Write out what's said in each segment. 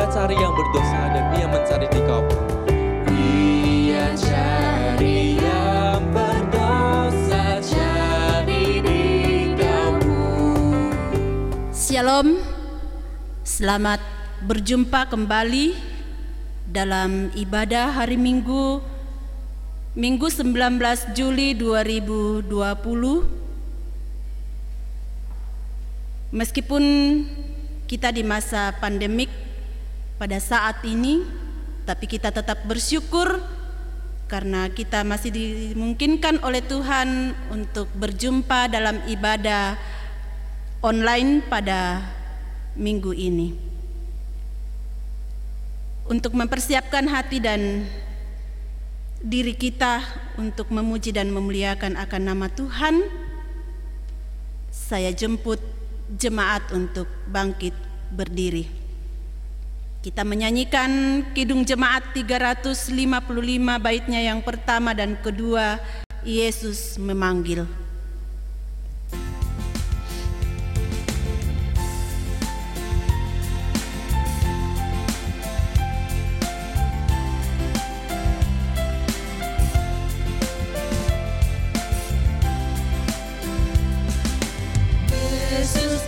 Ia cari yang berdosa dan ia mencari di kamu. Ia cari yang berdosa, cari di kamu. Shalom, selamat berjumpa kembali dalam ibadah hari Minggu 19 Juli 2020. Meskipun kita di masa pandemik pada saat ini, tapi kita tetap bersyukur karena kita masih dimungkinkan oleh Tuhan untuk berjumpa dalam ibadah online pada minggu ini. Untuk mempersiapkan hati dan diri kita untuk memuji dan memuliakan akan nama Tuhan, saya jemput jemaat untuk bangkit berdiri. Kita menyanyikan Kidung Jemaat 355 baitnya yang pertama dan kedua, Yesus Memanggil.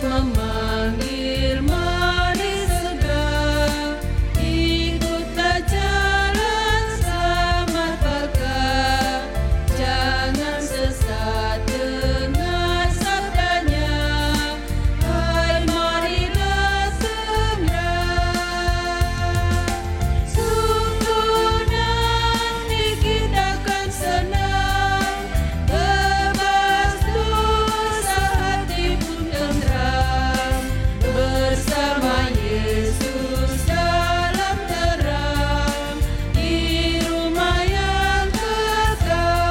Memanggil, mari segera ikutlah jalan selamat bakal, jangan sesat dengan sabdanya. Hai, marilah segera. Sungguh nanti kita akan senang, bebas dosa, hati pun tenteram, bersama Yesus dalam terang, di rumah yang kekal.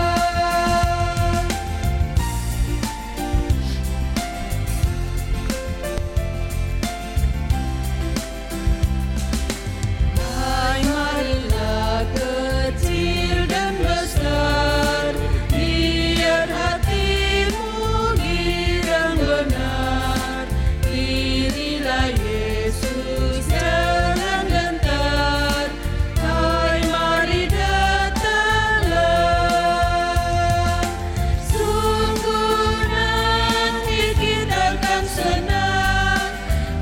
Hai, marilah kecil dan besar, biar hatimu girang benar, irilah Yesus jangan gentar. Hai, mari datanglah. Sungguh nanti kita akan senang,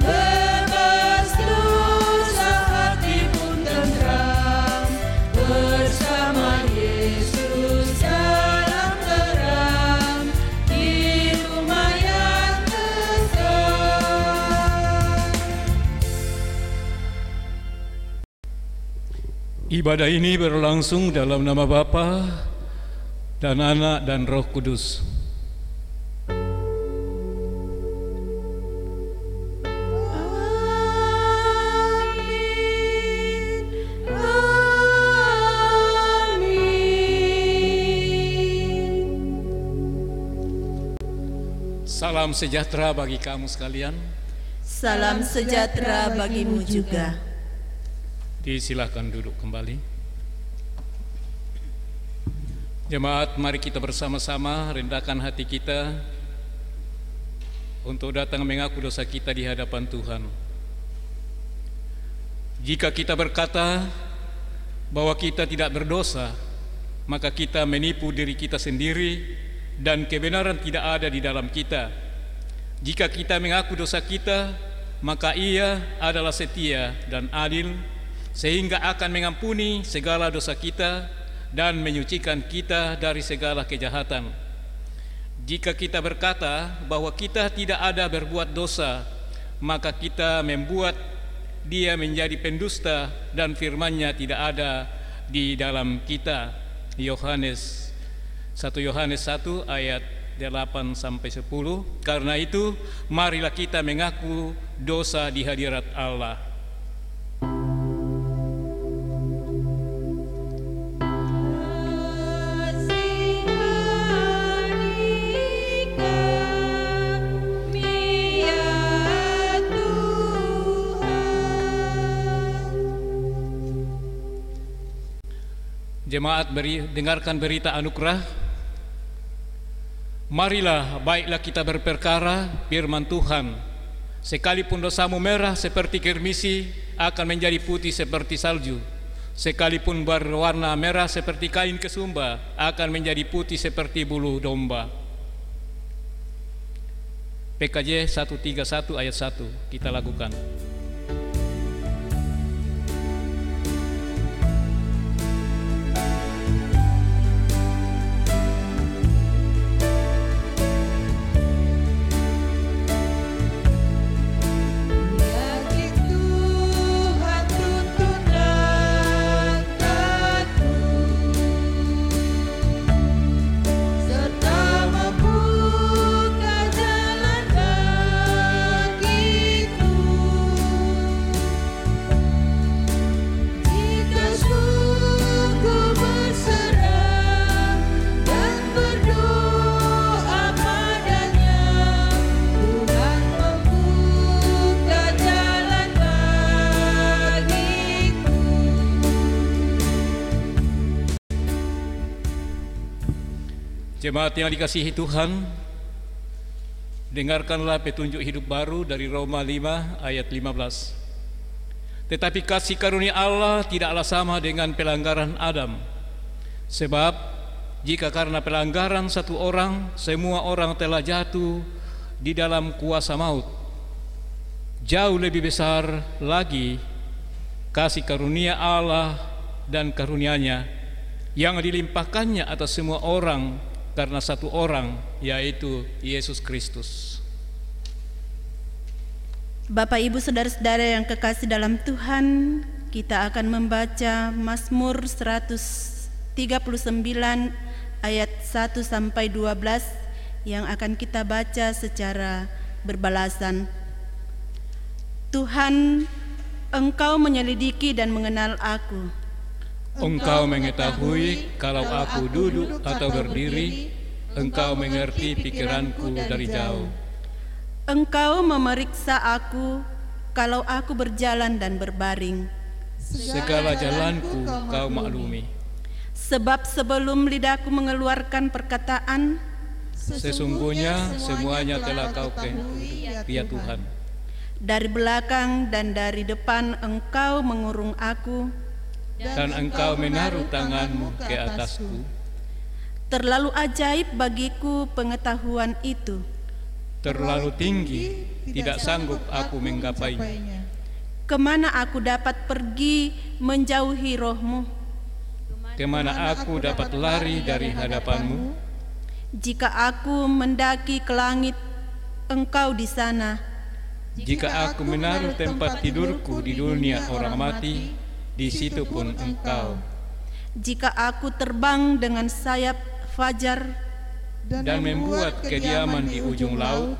bebas dosa, hati pun tenteram, bersama Yesus dalam terang, di rumah yang kekal. Ibadah ini berlangsung dalam nama Bapa dan Anak dan Roh Kudus. Amin. Amin. Salam sejahtera bagi kamu sekalian. Salam sejahtera bagimu juga. Silakan duduk kembali. Jemaat, mari kita bersama-sama rendahkan hati kita untuk datang mengaku dosa kita di hadapan Tuhan. Jika kita berkata bahwa kita tidak berdosa, maka kita menipu diri kita sendiri dan kebenaran tidak ada di dalam kita. Jika kita mengaku dosa kita, maka Ia adalah setia dan adil, sehingga akan mengampuni segala dosa kita dan menyucikan kita dari segala kejahatan. Jika kita berkata bahwa kita tidak ada berbuat dosa, maka kita membuat Dia menjadi pendusta dan firman-Nya tidak ada di dalam kita. 1 Yohanes 1 ayat 8 sampai 10. Karena itu marilah kita mengaku dosa di hadirat Allah. Jemaat, dengarkan berita anugerah. Marilah baiklah kita berperkara firman Tuhan. Sekalipun dosamu merah seperti kirmisi, akan menjadi putih seperti salju. Sekalipun berwarna merah seperti kain kesumba, akan menjadi putih seperti bulu domba. PKJ 131 ayat 1 kita lakukan. Jemaat yang dikasihi Tuhan, dengarkanlah petunjuk hidup baru dari Roma 5 ayat 15. Tetapi kasih karunia Allah tidaklah sama dengan pelanggaran Adam. Sebab jika karena pelanggaran satu orang, semua orang telah jatuh di dalam kuasa maut, jauh lebih besar lagi kasih karunia Allah dan karunia-Nya yang dilimpahkannya atas semua orang karena satu orang, yaitu Yesus Kristus. Bapak, Ibu, saudara-saudara yang kekasih dalam Tuhan, kita akan membaca Mazmur 139 ayat 1 sampai 12 yang akan kita baca secara berbalasan. Tuhan, Engkau menyelidiki dan mengenal aku. Engkau mengetahui kalau aku duduk atau berdiri, Engkau mengerti pikiranku dari jauh. Engkau memeriksa aku kalau aku berjalan dan berbaring. Segala jalanku Kau maklumi. Sebab sebelum lidahku mengeluarkan perkataan, Sesungguhnya semuanya telah Kau ketahui, ya Tuhan. Dari belakang dan dari depan Engkau mengurung aku, Dan Engkau menaruh tangan-Mu ke atasku. terlalu ajaib bagiku pengetahuan itu. Terlalu tinggi, tidak sanggup aku menggapainya. Kemana aku dapat pergi menjauhi roh-Mu? Kemana aku dapat lari dari hadapan-Mu? Jika aku mendaki ke langit, Engkau di sana. Jika aku menaruh tempat tidurku di dunia orang mati, di situ pun Engkau. Jika aku terbang dengan sayap fajar, Dan membuat kediaman di ujung laut,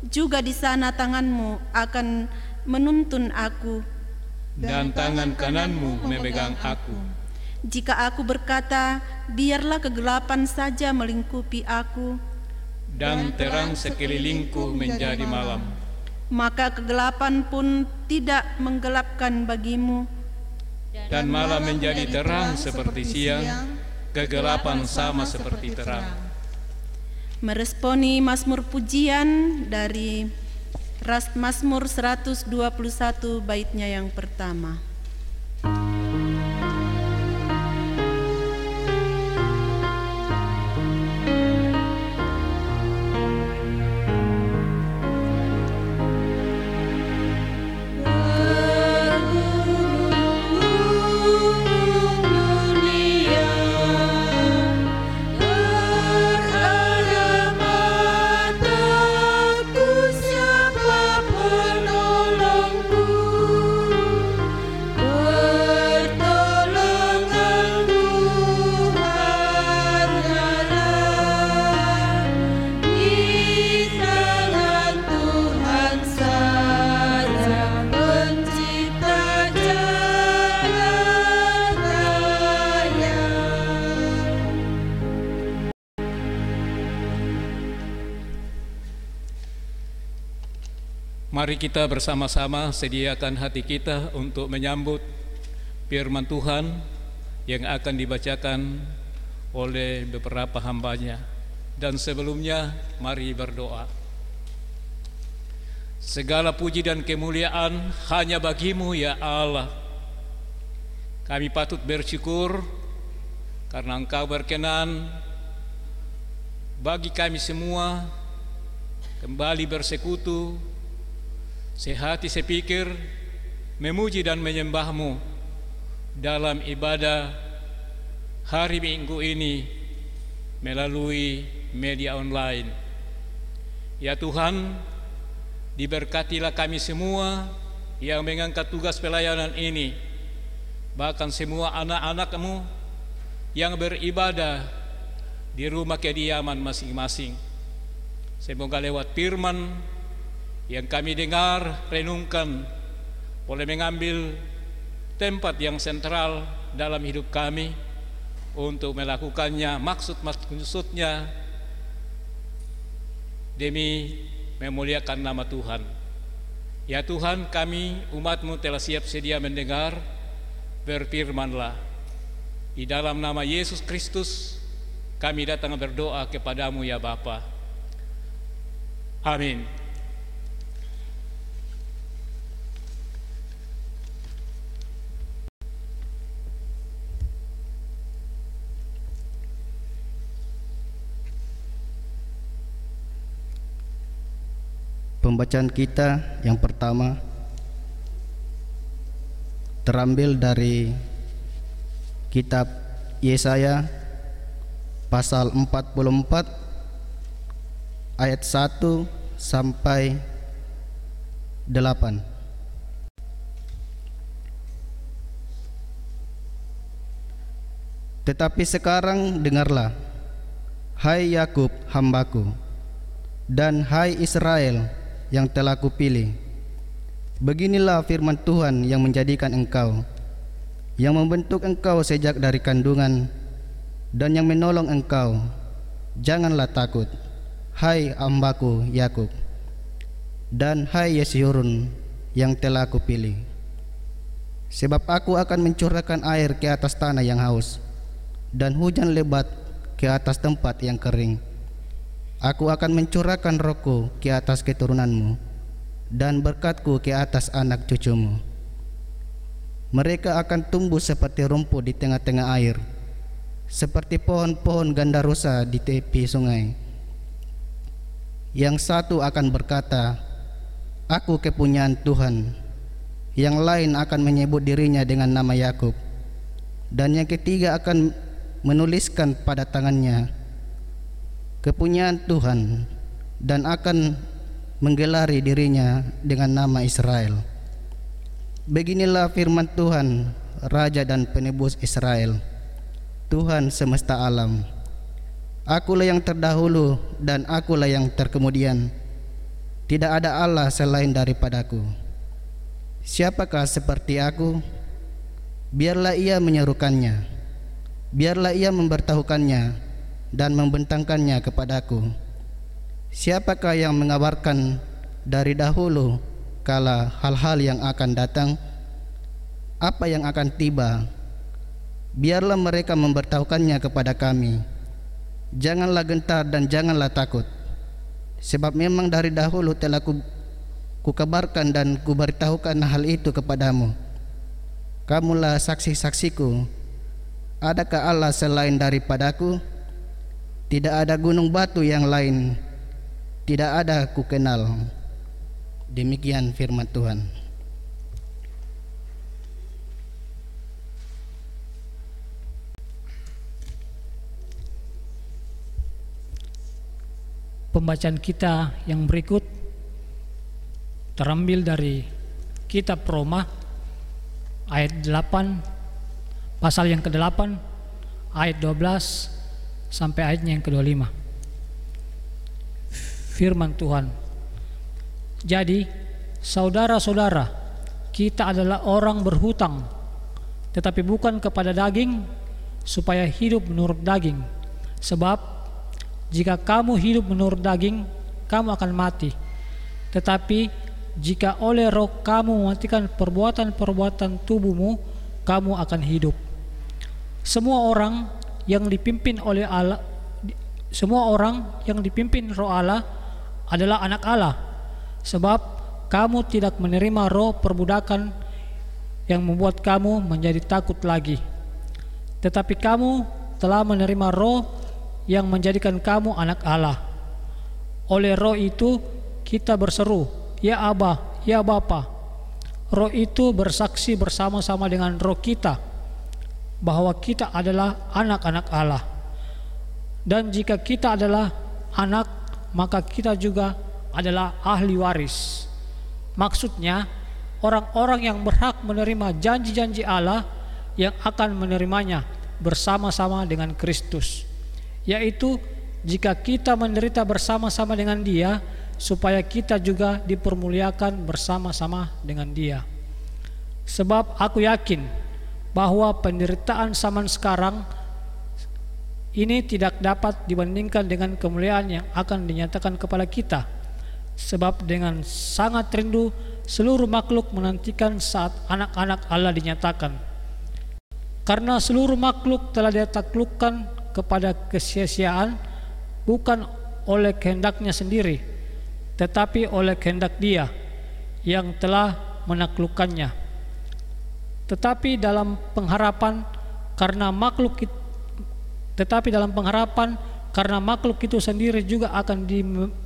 juga di sana tangan-Mu akan menuntun aku. dan tangan kanan-Mu memegang aku. Jika aku berkata, biarlah kegelapan saja melingkupi aku, Dan terang sekelilingku menjadi malam, maka kegelapan pun tidak menggelapkan bagimu. dan malam menjadi terang seperti siang, kegelapan sama seperti terang. Meresponi Mazmur pujian dari Mazmur 121 baitnya yang pertama. Mari kita bersama-sama sediakan hati kita untuk menyambut firman Tuhan yang akan dibacakan oleh beberapa hamba-Nya. Dan sebelumnya mari berdoa. Segala puji dan kemuliaan hanya bagimu ya Allah. Kami patut bersyukur karena Engkau berkenan bagi kami semua kembali bersekutu, sehati sepikir, memuji dan menyembah-Mu dalam ibadah hari Minggu ini melalui media online. Ya Tuhan, diberkatilah kami semua yang mengangkat tugas pelayanan ini, bahkan semua anak-anak-Mu yang beribadah di rumah kediaman masing-masing. Semoga lewat firman yang kami dengar, renungkan, boleh mengambil tempat yang sentral dalam hidup kami untuk melakukannya maksud-maksudnya demi memuliakan nama Tuhan. Ya Tuhan, kami umat-Mu telah siap sedia mendengar, berfirmanlah. Di dalam nama Yesus Kristus kami datang berdoa kepadamu ya Bapa. Amin. Pembacaan kita yang pertama terambil dari kitab Yesaya pasal 44 ayat 1 sampai 8. Tetapi sekarang dengarlah, hai Yakub hambaku, dan hai Israel yang telah kupilih. Beginilah firman Tuhan yang menjadikan engkau, yang membentuk engkau sejak dari kandungan, dan yang menolong engkau. Janganlah takut, hai hambaku Yakub, dan hai Yesyurun yang telah kupilih. Sebab aku akan mencurahkan air ke atas tanah yang haus, dan hujan lebat ke atas tempat yang kering. Aku akan mencurahkan rohku ke atas keturunanmu, dan berkatku ke atas anak cucumu. Mereka akan tumbuh seperti rumput di tengah-tengah air, seperti pohon-pohon gandarusa di tepi sungai. Yang satu akan berkata, aku kepunyaan Tuhan. Yang lain akan menyebut dirinya dengan nama Yakub, dan yang ketiga akan menuliskan pada tangannya, kepunyaan Tuhan, dan akan menggelari dirinya dengan nama Israel. Beginilah firman Tuhan, Raja dan Penebus Israel, Tuhan semesta alam. Akulah yang terdahulu dan akulah yang terkemudian. Tidak ada Allah selain daripadaku. Siapakah seperti aku? Biarlah ia menyerukannya, biarlah ia memberitahukannya dan membentangkannya kepadaku. Siapakah yang mengabarkan dari dahulu kala hal-hal yang akan datang, apa yang akan tiba? Biarlah mereka memberitahukannya kepada kami. Janganlah gentar dan janganlah takut, sebab memang dari dahulu telah kukabarkan dan kuberitahukan hal itu kepadamu. Kamulah saksi-saksiku. Adakah Allah selain daripadaku? Tidak ada gunung batu yang lain, tidak ada ku kenal. Demikian firman Tuhan. Pembacaan kita yang berikut terambil dari kitab Roma ayat 8, pasal yang ke-8 ayat 12 sampai ayatnya yang ke-25. Firman Tuhan. Jadi, saudara-saudara, kita adalah orang berhutang, tetapi bukan kepada daging, supaya hidup menurut daging. Sebab jika kamu hidup menurut daging, kamu akan mati. Tetapi jika oleh roh kamu mematikan perbuatan-perbuatan tubuhmu, kamu akan hidup. Semua orang yang dipimpin oleh Allah, semua orang yang dipimpin roh Allah adalah anak Allah. Sebab kamu tidak menerima roh perbudakan yang membuat kamu menjadi takut lagi, tetapi kamu telah menerima roh yang menjadikan kamu anak Allah. Oleh roh itu kita berseru, ya Aba, ya Bapa. Roh itu bersaksi bersama-sama dengan roh kita bahwa kita adalah anak-anak Allah. Dan jika kita adalah anak, maka kita juga adalah ahli waris. Maksudnya, orang-orang yang berhak menerima janji-janji Allah yang akan menerimanya bersama-sama dengan Kristus, yaitu jika kita menderita bersama-sama dengan Dia, supaya kita juga dipermuliakan bersama-sama dengan Dia. Sebab aku yakin bahwa penderitaan zaman sekarang ini tidak dapat dibandingkan dengan kemuliaan yang akan dinyatakan kepada kita. Sebab dengan sangat rindu seluruh makhluk menantikan saat anak-anak Allah dinyatakan. Karena seluruh makhluk telah ditaklukkan kepada kesia-siaan, bukan oleh kehendaknya sendiri, tetapi oleh kehendak Dia yang telah menaklukkannya. Tetapi dalam pengharapan karena makhluk itu sendiri juga akan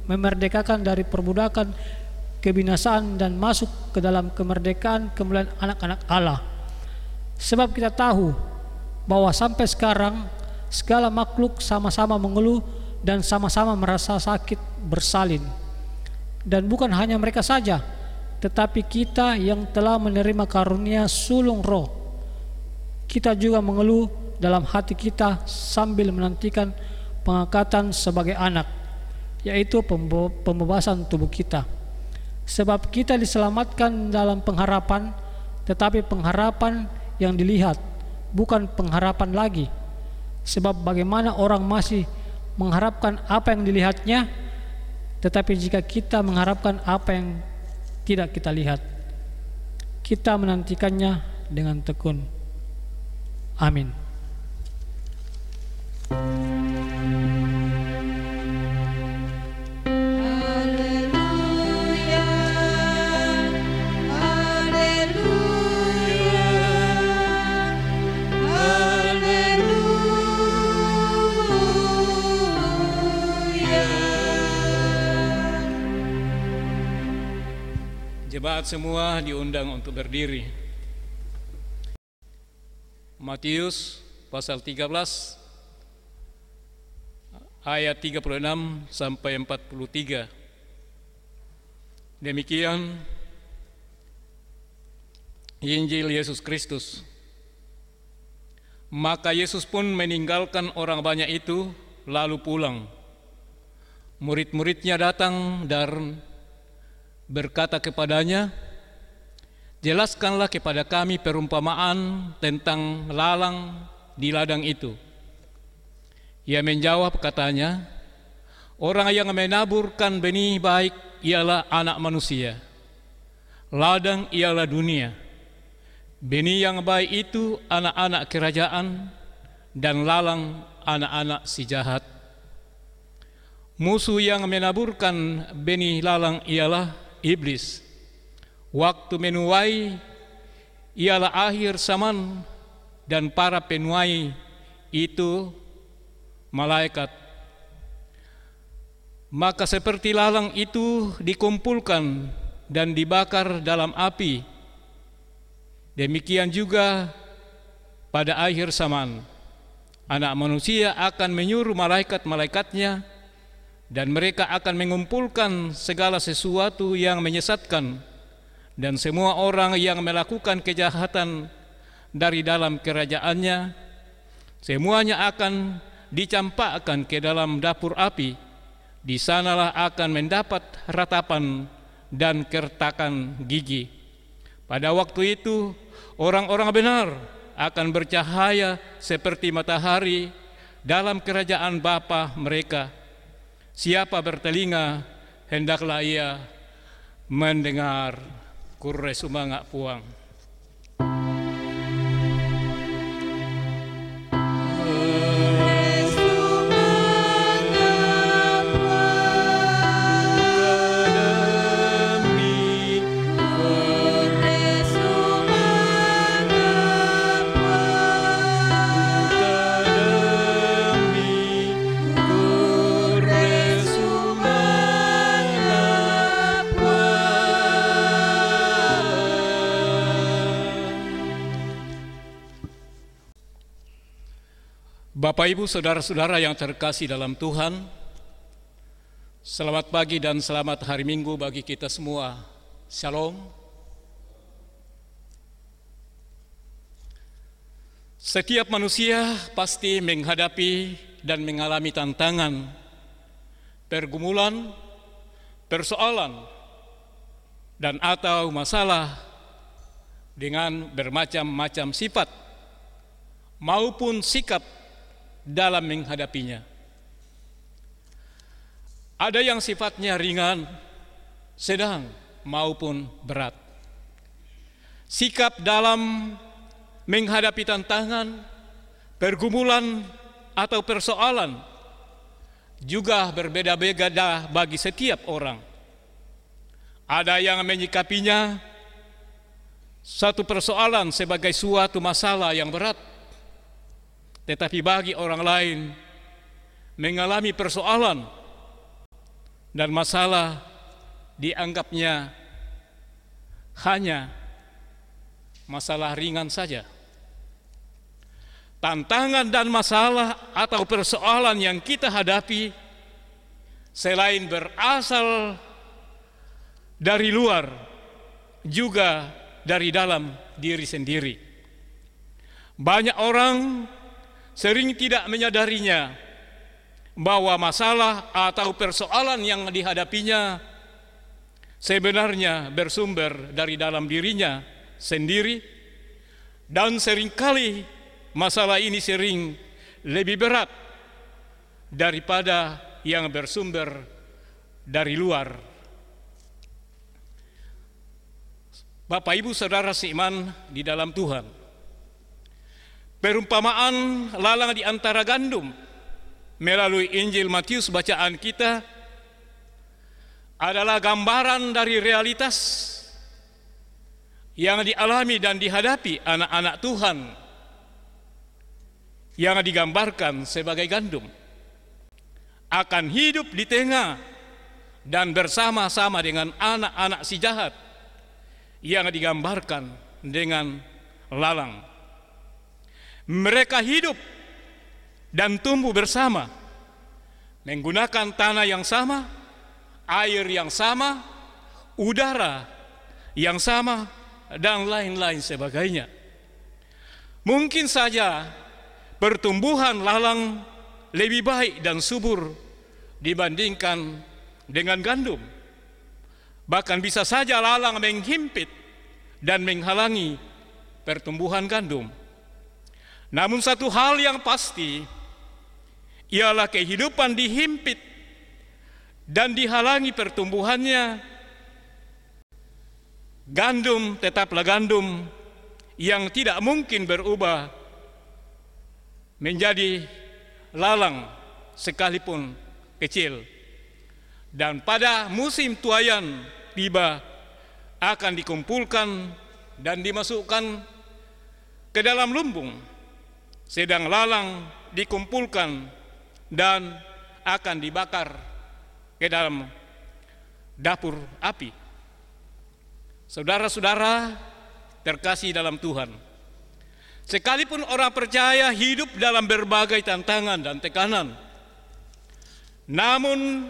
memerdekakan dari perbudakan kebinasaan dan masuk ke dalam kemerdekaan kemuliaan anak-anak Allah. Sebab kita tahu bahwa sampai sekarang segala makhluk sama-sama mengeluh dan sama-sama merasa sakit bersalin. Dan bukan hanya mereka saja, tetapi kita yang telah menerima karunia sulung roh, kita juga mengeluh dalam hati kita sambil menantikan pengangkatan sebagai anak, yaitu pembebasan tubuh kita. Sebab kita diselamatkan dalam pengharapan, tetapi pengharapan yang dilihat, bukan pengharapan lagi. Sebab bagaimana orang masih mengharapkan apa yang dilihatnya, tetapi jika kita mengharapkan apa yang tidak kita lihat, kita menantikannya dengan tekun. Amin. Jemaat semua diundang untuk berdiri. Matius pasal 13 ayat 36 sampai 43. Demikian Injil Yesus Kristus. Maka Yesus pun meninggalkan orang banyak itu lalu pulang. Murid-muridnya datang dan berkata kepadanya, "Jelaskanlah kepada kami perumpamaan tentang lalang di ladang itu." Ia menjawab katanya, "Orang yang menaburkan benih baik ialah anak manusia. Ladang ialah dunia. Benih yang baik itu anak-anak kerajaan, dan lalang anak-anak si jahat. Musuh yang menaburkan benih lalang ialah iblis. Waktu menuai ialah akhir zaman, dan para penuai itu malaikat. Maka seperti lalang itu dikumpulkan dan dibakar dalam api, demikian juga pada akhir zaman Anak Manusia akan menyuruh malaikat-malaikatnya, dan mereka akan mengumpulkan segala sesuatu yang menyesatkan dan semua orang yang melakukan kejahatan dari dalam kerajaannya. Semuanya akan dicampakkan ke dalam dapur api. Di sanalah akan mendapat ratapan dan kertakan gigi. Pada waktu itu orang-orang benar akan bercahaya seperti matahari dalam kerajaan Bapa mereka. Siapa bertelinga, hendaklah ia mendengar. Kurre sumanga puang. Demikian Bapak, Ibu, saudara-saudara yang terkasih dalam Tuhan, selamat pagi dan selamat hari Minggu bagi kita semua. Shalom. Setiap manusia pasti menghadapi dan mengalami tantangan, pergumulan, persoalan, dan atau masalah dengan bermacam-macam sifat maupun sikap dalam menghadapinya. Ada yang sifatnya ringan, sedang, maupun berat. Sikap dalam menghadapi tantangan, pergumulan, atau persoalan juga berbeda-beda bagi setiap orang. Ada yang menyikapinya satu persoalan sebagai suatu masalah yang berat, tetapi bagi orang lain mengalami persoalan dan masalah dianggapnya hanya masalah ringan saja. Tantangan dan masalah atau persoalan yang kita hadapi selain berasal dari luar, juga dari dalam diri sendiri. Banyak orang sering tidak menyadarinya bahwa masalah atau persoalan yang dihadapinya sebenarnya bersumber dari dalam dirinya sendiri, dan seringkali masalah ini sering lebih berat daripada yang bersumber dari luar. Bapak, Ibu, saudara seiman di dalam Tuhan, perumpamaan lalang di antara gandum melalui Injil Matius bacaan kita adalah gambaran dari realitas yang dialami dan dihadapi anak-anak Tuhan yang digambarkan sebagai gandum akan hidup di tengah dan bersama-sama dengan anak-anak si jahat yang digambarkan dengan lalang. Mereka hidup dan tumbuh bersama, menggunakan tanah yang sama, air yang sama, udara yang sama, dan lain-lain sebagainya. Mungkin saja pertumbuhan lalang lebih baik dan subur dibandingkan dengan gandum. Bahkan bisa saja lalang menghimpit dan menghalangi pertumbuhan gandum. Namun satu hal yang pasti ialah kehidupan dihimpit dan dihalangi pertumbuhannya, gandum tetaplah gandum yang tidak mungkin berubah menjadi lalang sekalipun kecil. Dan pada musim tuaian tiba akan dikumpulkan dan dimasukkan ke dalam lumbung, sedang lalang dikumpulkan dan akan dibakar ke dalam dapur api. Saudara-saudara terkasih dalam Tuhan, sekalipun orang percaya hidup dalam berbagai tantangan dan tekanan, namun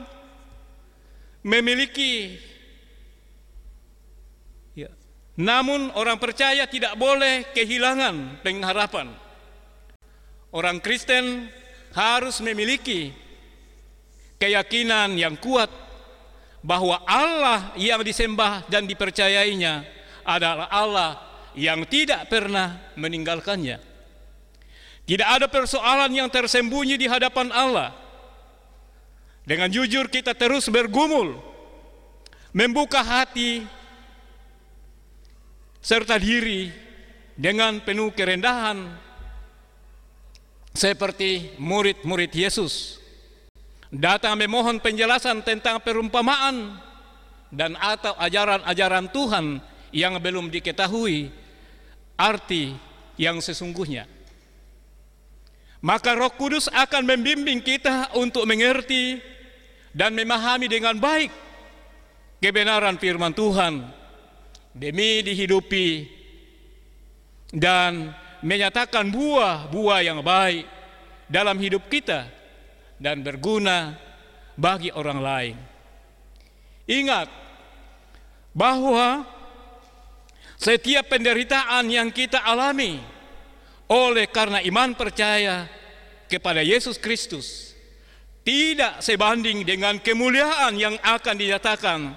namun orang percaya tidak boleh kehilangan pengharapan. Orang Kristen harus memiliki keyakinan yang kuat bahwa Allah yang disembah dan dipercayainya adalah Allah yang tidak pernah meninggalkannya. Tidak ada persoalan yang tersembunyi di hadapan Allah. Dengan jujur kita terus bergumul, membuka hati serta diri dengan penuh kerendahan seperti murid-murid Yesus datang memohon penjelasan tentang perumpamaan dan atau ajaran-ajaran Tuhan yang belum diketahui arti yang sesungguhnya. Maka Roh Kudus akan membimbing kita untuk mengerti dan memahami dengan baik kebenaran firman Tuhan demi dihidupi dan menyatakan buah-buah yang baik dalam hidup kita dan berguna bagi orang lain. Ingat bahwa setiap penderitaan yang kita alami oleh karena iman percaya kepada Yesus Kristus tidak sebanding dengan kemuliaan yang akan dinyatakan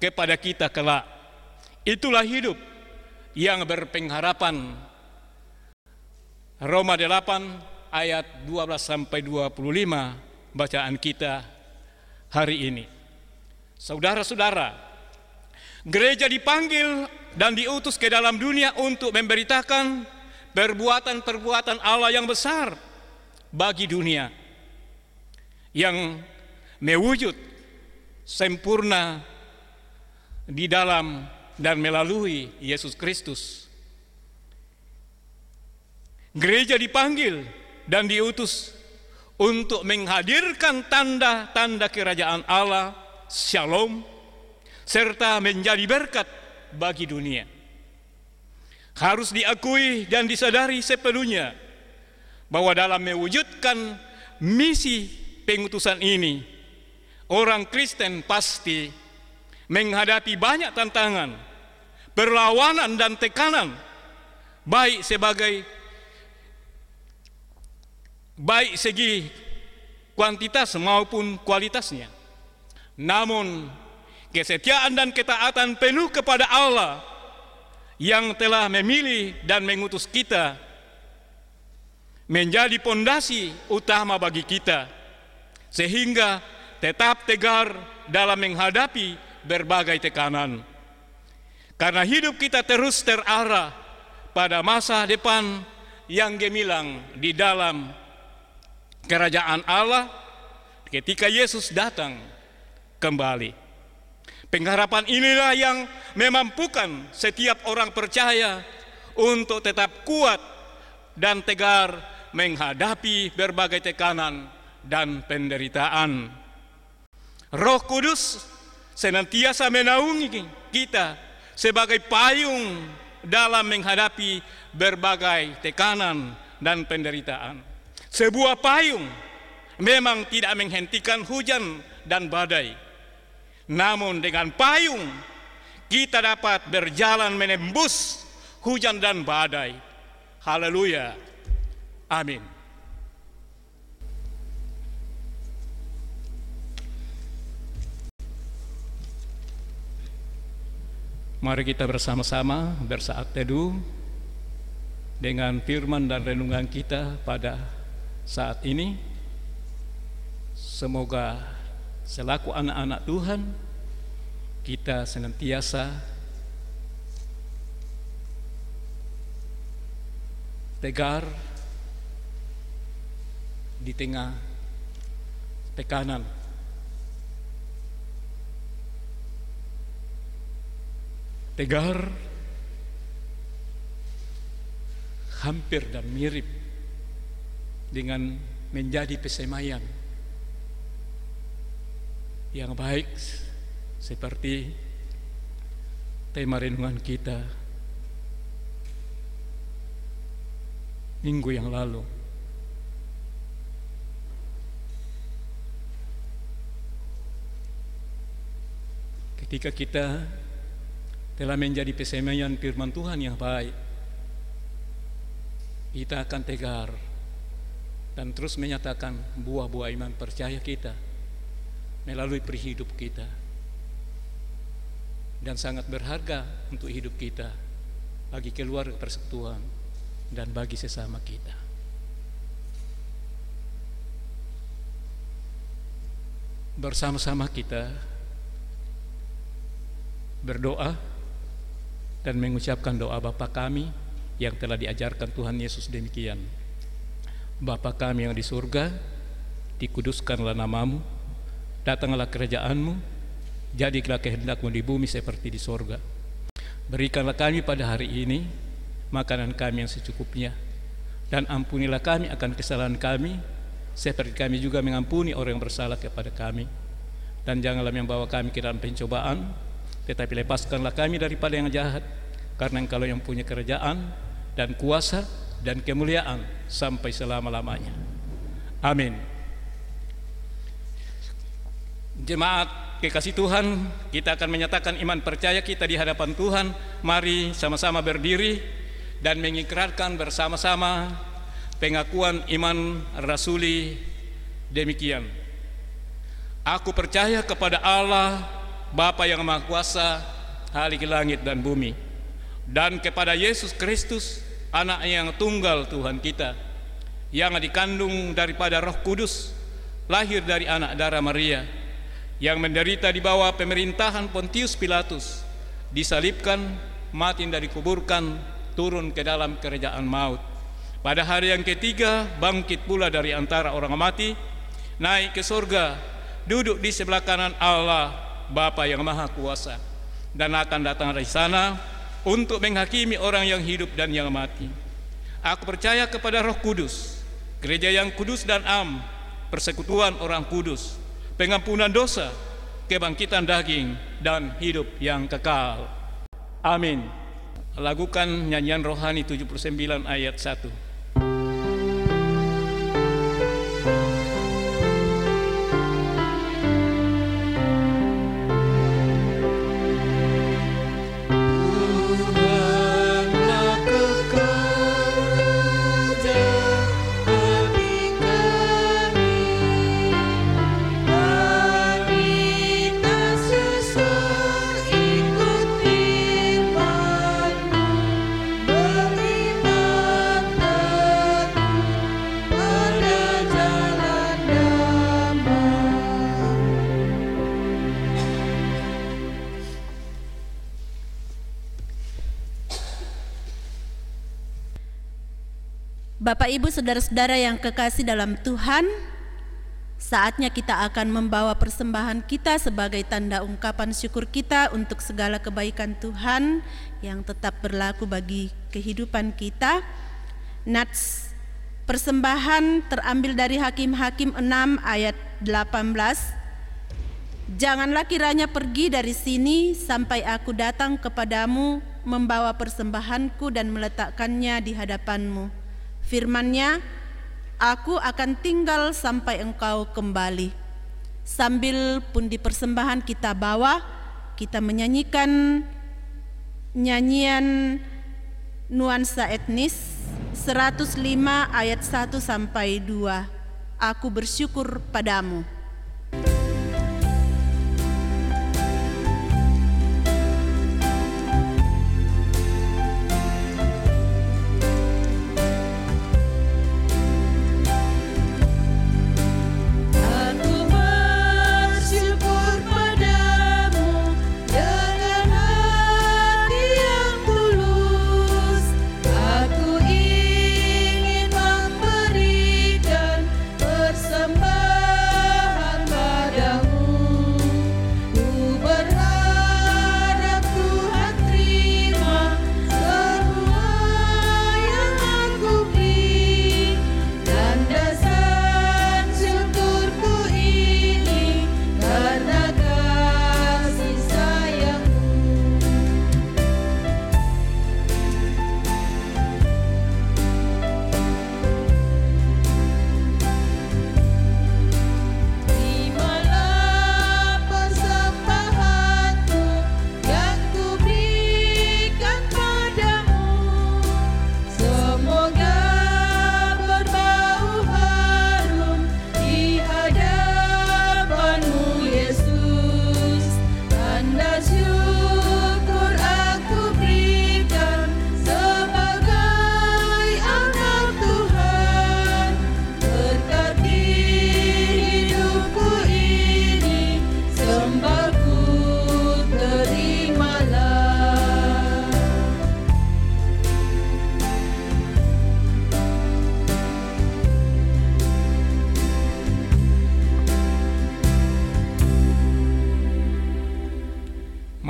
kepada kita kelak. Itulah hidup yang berpengharapan. Roma 8 ayat 12 sampai 25 bacaan kita hari ini. Saudara-saudara, gereja dipanggil dan diutus ke dalam dunia untuk memberitakan perbuatan-perbuatan Allah yang besar bagi dunia, yang mewujud sempurna di dalam dan melalui Yesus Kristus. Gereja dipanggil dan diutus untuk menghadirkan tanda-tanda kerajaan Allah, Shalom, serta menjadi berkat bagi dunia. Harus diakui dan disadari sepenuhnya bahwa dalam mewujudkan misi pengutusan ini, orang Kristen pasti menghadapi banyak tantangan, perlawanan dan tekanan, baik segi kuantitas maupun kualitasnya. Namun kesetiaan dan ketaatan penuh kepada Allah yang telah memilih dan mengutus kita menjadi pondasi utama bagi kita, sehingga tetap tegar dalam menghadapi berbagai tekanan. Karena hidup kita terus terarah pada masa depan yang gemilang di dalam kerajaan Allah ketika Yesus datang kembali. Pengharapan inilah yang memampukan setiap orang percaya untuk tetap kuat dan tegar menghadapi berbagai tekanan dan penderitaan. Roh Kudus senantiasa menaungi kita sebagai payung dalam menghadapi berbagai tekanan dan penderitaan. Sebuah payung memang tidak menghentikan hujan dan badai, namun dengan payung kita dapat berjalan menembus hujan dan badai. Haleluya. Amin. Mari kita bersama-sama bersaat teduh dengan firman dan renungan kita pada saat ini. Semoga selaku anak-anak Tuhan kita senantiasa tegar di tengah tekanan. Tegar hampir dan mirip dengan menjadi pesemaian yang baik seperti tema renungan kita minggu yang lalu. Ketika kita telah menjadi pesemaian firman Tuhan yang baik, kita akan tegar dan terus menyatakan buah-buah iman percaya kita melalui perhidup kita, dan sangat berharga untuk hidup kita, bagi keluarga persekutuan dan bagi sesama kita. Bersama-sama kita berdoa dan mengucapkan doa Bapa kami yang telah diajarkan Tuhan Yesus demikian. Bapa kami yang di surga, dikuduskanlah namamu, datanglah kerajaanmu, jadilah kehendak-Mu di bumi seperti di surga. Berikanlah kami pada hari ini makanan kami yang secukupnya, dan ampunilah kami akan kesalahan kami seperti kami juga mengampuni orang yang bersalah kepada kami. Dan janganlah membawa kami ke dalam pencobaan, tetapi lepaskanlah kami daripada yang jahat, karena Engkau yang punya kerajaan dan kuasa dan kemuliaan sampai selama-lamanya. Amin. Jemaat kekasih Tuhan, kita akan menyatakan iman percaya kita di hadapan Tuhan. Mari sama-sama berdiri dan mengikrarkan bersama-sama pengakuan iman rasuli demikian. Aku percaya kepada Allah, Bapa yang Maha Kuasa, Khalik langit dan bumi, dan kepada Yesus Kristus, Anak yang tunggal Tuhan kita, yang dikandung daripada Roh Kudus, lahir dari anak darah Maria, yang menderita di bawah pemerintahan Pontius Pilatus, disalibkan, mati dan dikuburkan, turun ke dalam kerajaan maut. Pada hari yang ketiga bangkit pula dari antara orang mati, naik ke surga, duduk di sebelah kanan Allah Bapa yang Maha Kuasa, dan akan datang dari sana untuk menghakimi orang yang hidup dan yang mati. Aku percaya kepada Roh Kudus, gereja yang kudus dan am, persekutuan orang kudus, pengampunan dosa, kebangkitan daging, dan hidup yang kekal. Amin. Lakukan nyanyian rohani 79 ayat 1. Bapak, Ibu, saudara-saudara yang kekasih dalam Tuhan, saatnya kita akan membawa persembahan kita sebagai tanda ungkapan syukur kita untuk segala kebaikan Tuhan yang tetap berlaku bagi kehidupan kita. Nats persembahan terambil dari Hakim-Hakim 6 ayat 18. Janganlah kiranya pergi dari sini sampai aku datang kepadamu membawa persembahanku dan meletakkannya di hadapanmu. Firman-Nya, aku akan tinggal sampai engkau kembali. Sambil pundi persembahan kita bawa, kita menyanyikan nyanyian nuansa etnis 105 ayat 1 sampai 2. Aku bersyukur padamu.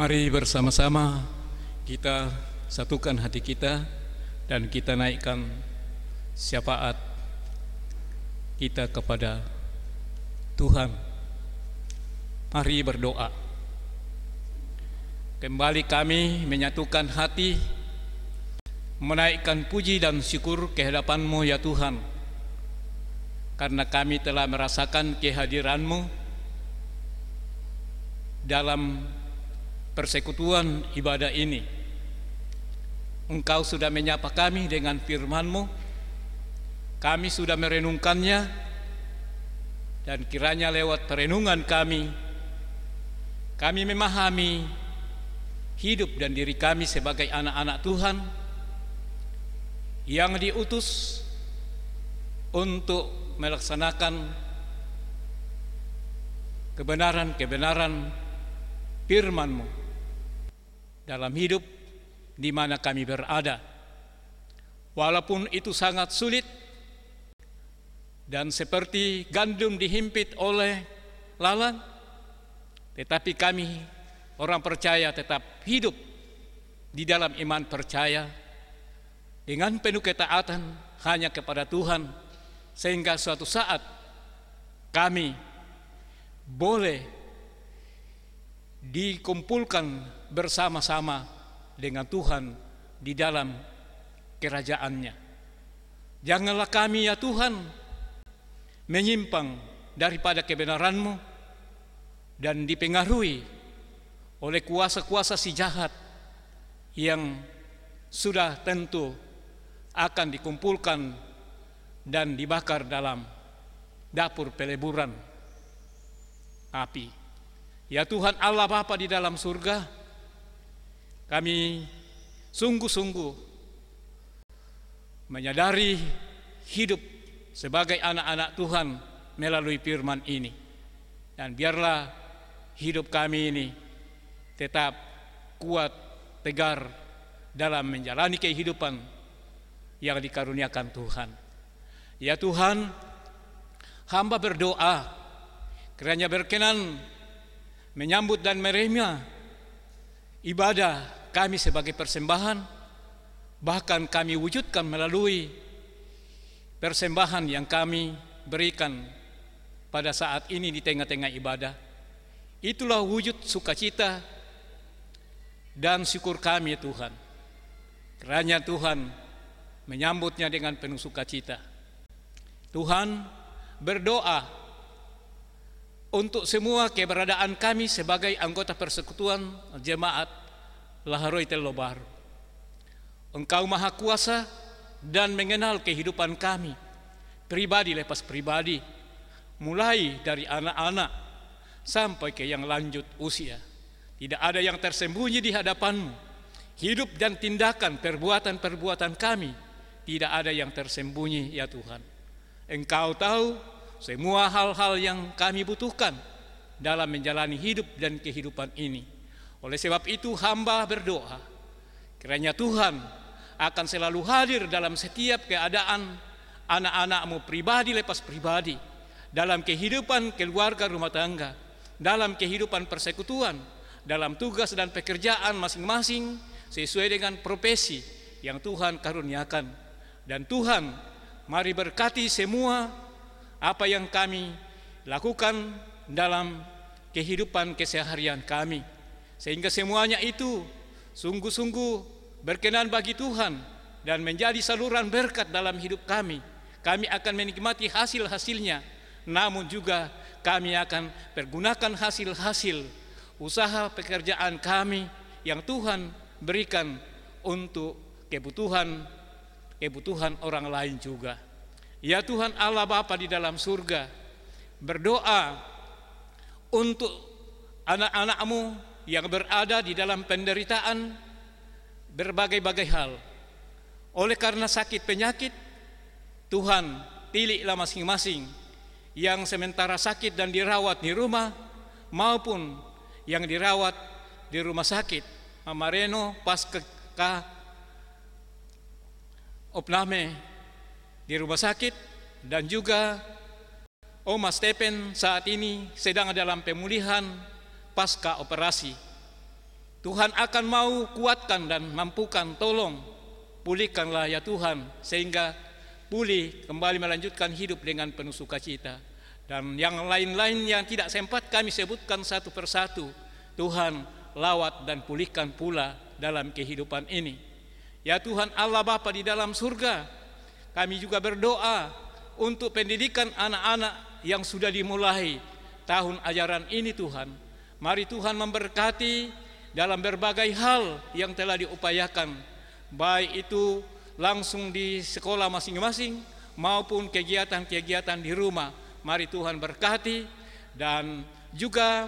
Mari bersama-sama kita satukan hati kita dan kita naikkan syafaat kita kepada Tuhan. Mari berdoa. Kembali kami menyatukan hati, menaikkan puji dan syukur ke hadapan-Mu ya Tuhan. karena kami telah merasakan kehadiran-Mu dalam persekutuan ibadah ini. Engkau sudah menyapa kami dengan firman-Mu, kami sudah merenungkannya, dan kiranya lewat perenungan kami memahami hidup dan diri kami sebagai anak-anak Tuhan yang diutus untuk melaksanakan kebenaran-kebenaran firman-Mu dalam hidup di mana kami berada. Walaupun itu sangat sulit dan seperti gandum dihimpit oleh lalat, tetapi kami orang percaya tetap hidup di dalam iman percaya dengan penuh ketaatan hanya kepada Tuhan, sehingga suatu saat kami boleh dikumpulkan bersama-sama dengan Tuhan di dalam kerajaan-Nya. Janganlah kami ya Tuhan menyimpang daripada kebenaran-Mu dan dipengaruhi oleh kuasa-kuasa si jahat yang sudah tentu akan dikumpulkan dan dibakar dalam dapur peleburan api. Ya Tuhan Allah Bapa di dalam surga, kami sungguh-sungguh menyadari hidup sebagai anak-anak Tuhan melalui firman ini. Dan biarlah hidup kami ini tetap kuat, tegar dalam menjalani kehidupan yang dikaruniakan Tuhan. Ya Tuhan, hamba berdoa kiranya berkenan menyambut dan menerima ibadah kami sebagai persembahan, bahkan kami wujudkan melalui persembahan yang kami berikan pada saat ini di tengah-tengah ibadah. Itulah wujud sukacita dan syukur kami ya Tuhan. Kiranya Tuhan menyambutnya dengan penuh sukacita. Tuhan, berdoa untuk semua keberadaan kami sebagai anggota persekutuan jemaat Laharoi Telo Baru. Engkau Maha Kuasa dan mengenal kehidupan kami pribadi lepas pribadi, mulai dari anak-anak sampai ke yang lanjut usia. Tidak ada yang tersembunyi di hadapan-Mu. Hidup dan tindakan perbuatan-perbuatan kami tidak ada yang tersembunyi ya Tuhan. Engkau tahu semua hal-hal yang kami butuhkan dalam menjalani hidup dan kehidupan ini. Oleh sebab itu hamba berdoa kiranya Tuhan akan selalu hadir dalam setiap keadaan anak-anak-Mu pribadi lepas pribadi, dalam kehidupan keluarga rumah tangga, dalam kehidupan persekutuan, dalam tugas dan pekerjaan masing-masing sesuai dengan profesi yang Tuhan karuniakan. Dan Tuhan, mari berkati semua apa yang kami lakukan dalam kehidupan keseharian kami, sehingga semuanya itu sungguh-sungguh berkenan bagi Tuhan dan menjadi saluran berkat dalam hidup kami. Kami akan menikmati hasil-hasilnya, namun juga kami akan pergunakan hasil-hasil usaha pekerjaan kami yang Tuhan berikan untuk kebutuhan orang lain juga. Ya Tuhan Allah Bapa di dalam surga, berdoa untuk anak-anak-Mu yang berada di dalam penderitaan berbagai-bagai hal. Oleh karena sakit penyakit, Tuhan pilihlah masing-masing yang sementara sakit dan dirawat di rumah maupun yang dirawat di rumah sakit. Mama Reno pasca opname di rumah sakit, dan juga Oma Stephen saat ini sedang dalam pemulihan pasca operasi. Tuhan akan mau kuatkan dan mampukan, tolong pulihkanlah ya Tuhan, sehingga pulih kembali melanjutkan hidup dengan penuh sukacita. Dan yang lain-lain yang tidak sempat kami sebutkan satu persatu, Tuhan lawat dan pulihkan pula dalam kehidupan ini. Ya Tuhan Allah Bapa di dalam surga, kami juga berdoa untuk pendidikan anak-anak yang sudah dimulai tahun ajaran ini Tuhan. Mari Tuhan memberkati dalam berbagai hal yang telah diupayakan, baik itu langsung di sekolah masing-masing maupun kegiatan-kegiatan di rumah. Mari Tuhan berkati, dan juga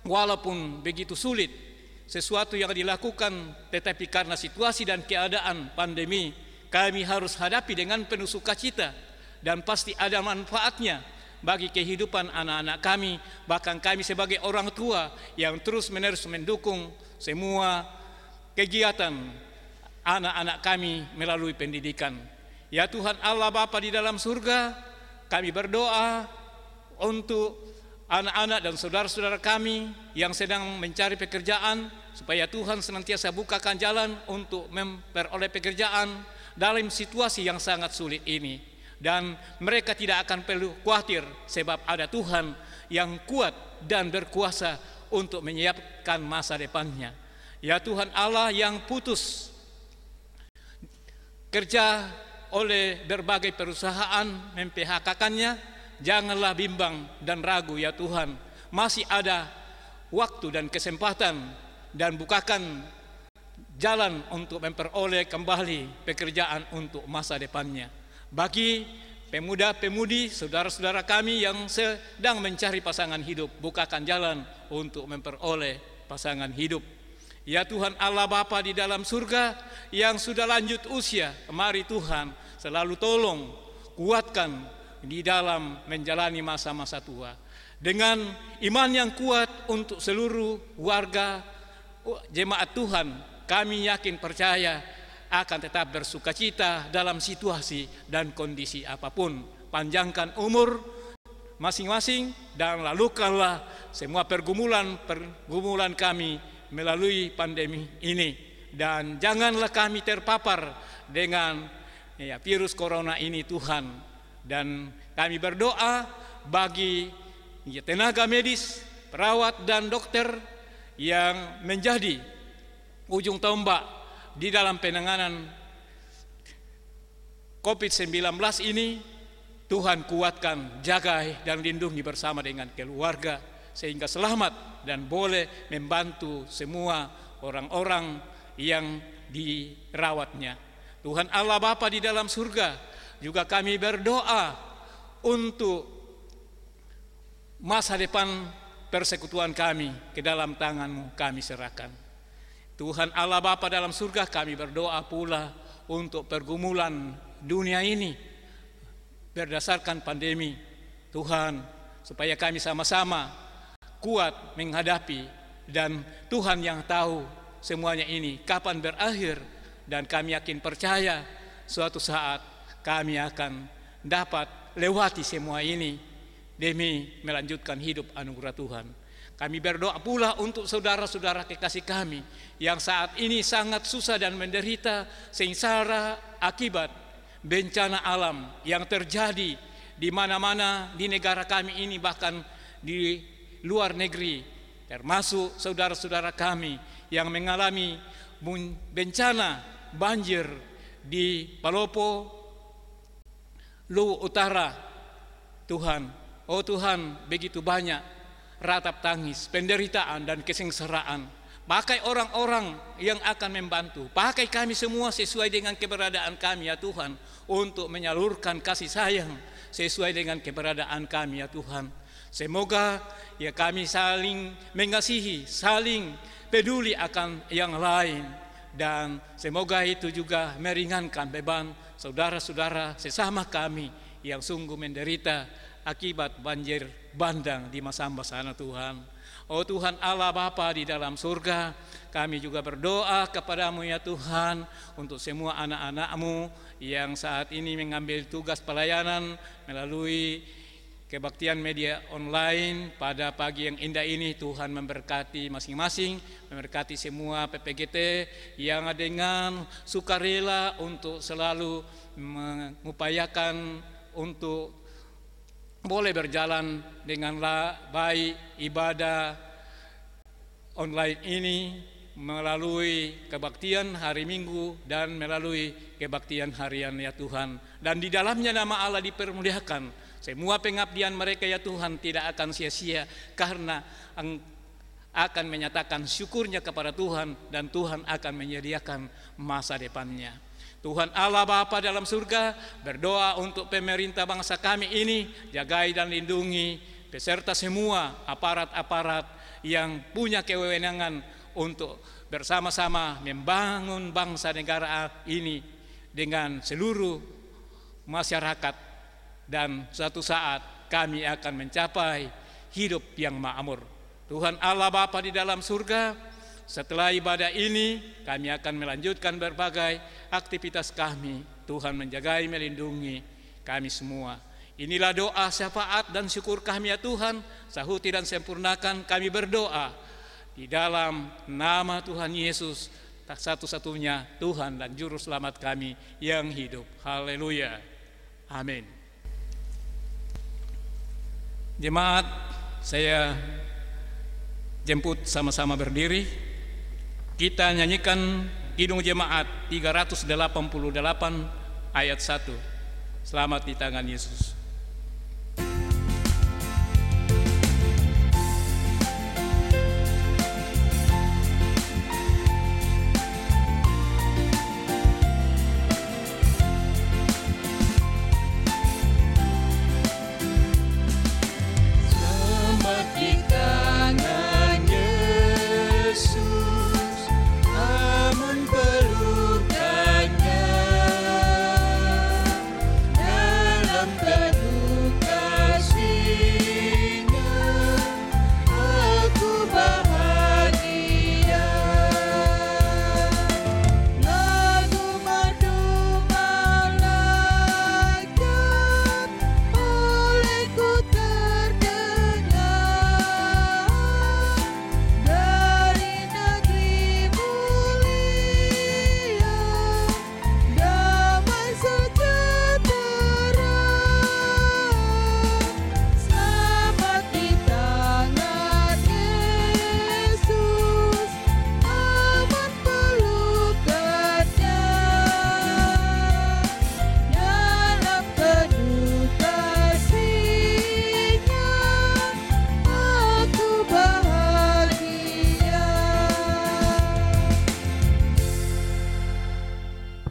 walaupun begitu sulit sesuatu yang dilakukan, tetapi karena situasi dan keadaan pandemi kami harus hadapi dengan penuh sukacita, dan pasti ada manfaatnya bagi kehidupan anak-anak kami, bahkan kami sebagai orang tua yang terus-menerus mendukung semua kegiatan anak-anak kami melalui pendidikan. Ya Tuhan Allah Bapa di dalam surga, kami berdoa untuk anak-anak dan saudara-saudara kami yang sedang mencari pekerjaan, supaya Tuhan senantiasa bukakan jalan untuk memperoleh pekerjaan dalam situasi yang sangat sulit ini. Dan mereka tidak akan perlu khawatir, sebab ada Tuhan yang kuat dan berkuasa untuk menyiapkan masa depannya. Ya Tuhan Allah yang putus kerja oleh berbagai perusahaan mem-PHK-kannya, janganlah bimbang dan ragu ya Tuhan. Masih ada waktu dan kesempatan, dan bukakan jalan untuk memperoleh kembali pekerjaan untuk masa depannya. Bagi pemuda-pemudi, saudara-saudara kami yang sedang mencari pasangan hidup, bukakan jalan untuk memperoleh pasangan hidup. Ya Tuhan Allah Bapa di dalam surga yang sudah lanjut usia, mari Tuhan selalu tolong, kuatkan di dalam menjalani masa-masa tua dengan iman yang kuat untuk seluruh warga jemaat Tuhan. Kami yakin percaya akan tetap bersukacita dalam situasi dan kondisi apapun. Panjangkan umur masing-masing, dan lalukanlah semua pergumulan kami melalui pandemi ini, dan janganlah kami terpapar dengan virus corona ini Tuhan. Dan kami berdoa bagi tenaga medis, perawat dan dokter yang menjadi ujung tombak di dalam penanganan COVID-19 ini. Tuhan kuatkan, jaga dan lindungi bersama dengan keluarga, sehingga selamat dan boleh membantu semua orang-orang yang dirawatnya. Tuhan Allah Bapa di dalam surga, juga kami berdoa untuk masa depan persekutuan kami, ke dalam tangan-Mu kami serahkan. Tuhan Allah Bapa dalam surga, kami berdoa pula untuk pergumulan dunia ini berdasarkan pandemi. Tuhan, supaya kami sama-sama kuat menghadapi, dan Tuhan yang tahu semuanya ini kapan berakhir, dan kami yakin percaya suatu saat kami akan dapat lewati semua ini demi melanjutkan hidup anugerah Tuhan. Kami berdoa pula untuk saudara-saudara kekasih kami yang saat ini sangat susah dan menderita sengsara akibat bencana alam yang terjadi di mana-mana di negara kami ini, bahkan di luar negeri, termasuk saudara-saudara kami yang mengalami bencana banjir di Palopo, Luwu Utara. Tuhan, oh Tuhan, begitu banyak ratap tangis, penderitaan dan kesengsaraan. Pakai orang-orang yang akan membantu, pakai kami semua sesuai dengan keberadaan kami ya Tuhan, untuk menyalurkan kasih sayang sesuai dengan keberadaan kami ya Tuhan. Semoga ya kami saling mengasihi, saling peduli akan yang lain, dan semoga itu juga meringankan beban saudara-saudara sesama kami yang sungguh menderita akibat banjir bandang di Masamba sana Tuhan. Oh Tuhan Allah Bapa di dalam surga, kami juga berdoa kepadamu ya Tuhan untuk semua anak-anak-Mu yang saat ini mengambil tugas pelayanan melalui kebaktian media online pada pagi yang indah ini. Tuhan memberkati masing-masing, memberkati semua PPGT yang dengan sukarela untuk selalu mengupayakan untuk boleh berjalan dengan baik ibadah online ini, melalui kebaktian hari Minggu dan melalui kebaktian harian ya Tuhan. Dan di dalamnya nama Allah dipermuliakan. Semua pengabdian mereka ya Tuhan tidak akan sia-sia karena akan menyatakan syukurnya kepada Tuhan dan Tuhan akan menyediakan masa depannya. Tuhan Allah Bapa dalam surga, berdoa untuk pemerintah bangsa kami ini, jagai dan lindungi beserta semua aparat-aparat yang punya kewenangan untuk bersama-sama membangun bangsa negara ini dengan seluruh masyarakat, dan suatu saat kami akan mencapai hidup yang makmur. Tuhan Allah Bapa di dalam surga, setelah ibadah ini kami akan melanjutkan berbagai aktivitas kami. Tuhan menjagai, melindungi kami semua. Inilah doa syafaat dan syukur kami ya Tuhan. Sahuti dan sempurnakan kami berdoa di dalam nama Tuhan Yesus, tak satu-satunya Tuhan dan Juru Selamat kami yang hidup. Haleluya. Amin. Jemaat, saya jemput sama-sama berdiri. Kita nyanyikan Kidung Jemaat 388 ayat 1. Selamat di tangan Yesus.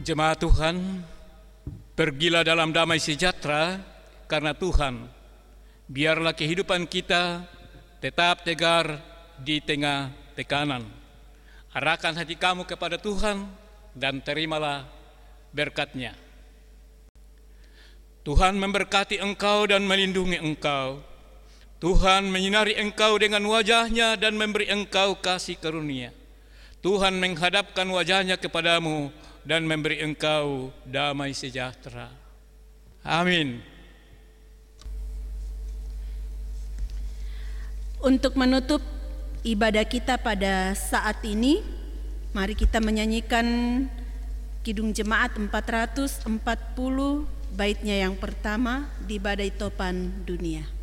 Jemaat Tuhan, pergilah dalam damai sejahtera karena Tuhan. Biarlah kehidupan kita tetap tegar di tengah tekanan. Arahkan hati kamu kepada Tuhan dan terimalah berkat-Nya. Tuhan memberkati engkau dan melindungi engkau. Tuhan menyinari engkau dengan wajah-Nya dan memberi engkau kasih karunia. Tuhan menghadapkan wajah-Nya kepadamu dan memberi engkau damai sejahtera. Amin. Untuk menutup ibadah kita pada saat ini, mari kita menyanyikan Kidung Jemaat 440, baitnya yang pertama, di badai topan dunia.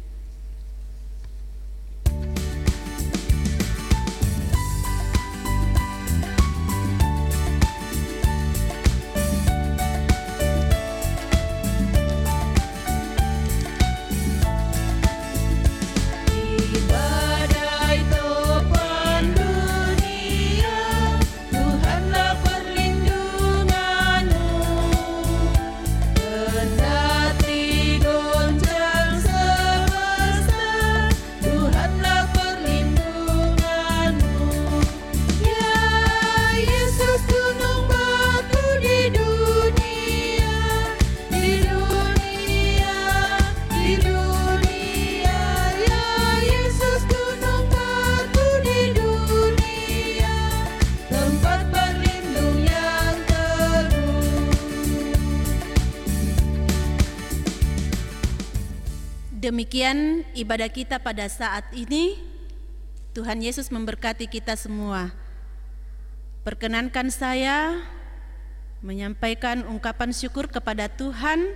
Demikian ibadah kita pada saat ini. Tuhan Yesus memberkati kita semua. Perkenankan saya menyampaikan ungkapan syukur kepada Tuhan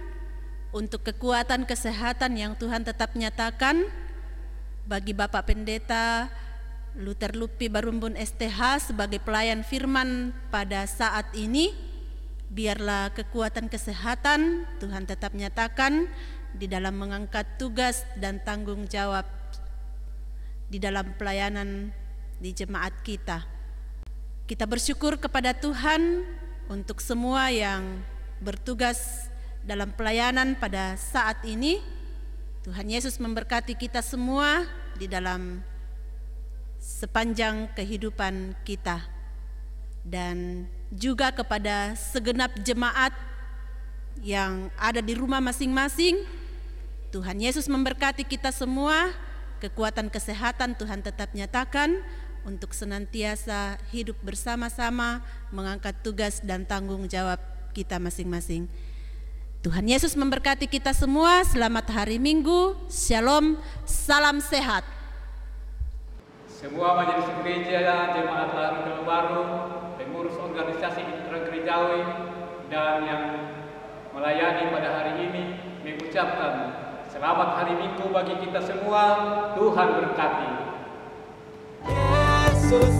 untuk kekuatan kesehatan yang Tuhan tetap nyatakan bagi Bapak Pendeta Luther Lupi Barumbun STH sebagai pelayan firman pada saat ini. Biarlah kekuatan kesehatan Tuhan tetap nyatakan di dalam mengangkat tugas dan tanggung jawab di dalam pelayanan di jemaat kita. Kita bersyukur kepada Tuhan untuk semua yang bertugas dalam pelayanan pada saat ini. Tuhan Yesus memberkati kita semua di dalam sepanjang kehidupan kita, dan juga kepada segenap jemaat yang ada di rumah masing-masing. Tuhan Yesus memberkati kita semua, kekuatan kesehatan Tuhan tetap nyatakan untuk senantiasa hidup bersama-sama mengangkat tugas dan tanggung jawab kita masing-masing. Tuhan Yesus memberkati kita semua. Selamat hari Minggu. Shalom, salam sehat. Semua majelis gereja, jemaat Lahir Baru, pengurus organisasi intragerejawi, dan yang melayani pada hari ini mengucapkan selamat hari Minggu bagi kita semua. Tuhan berkati. Yesus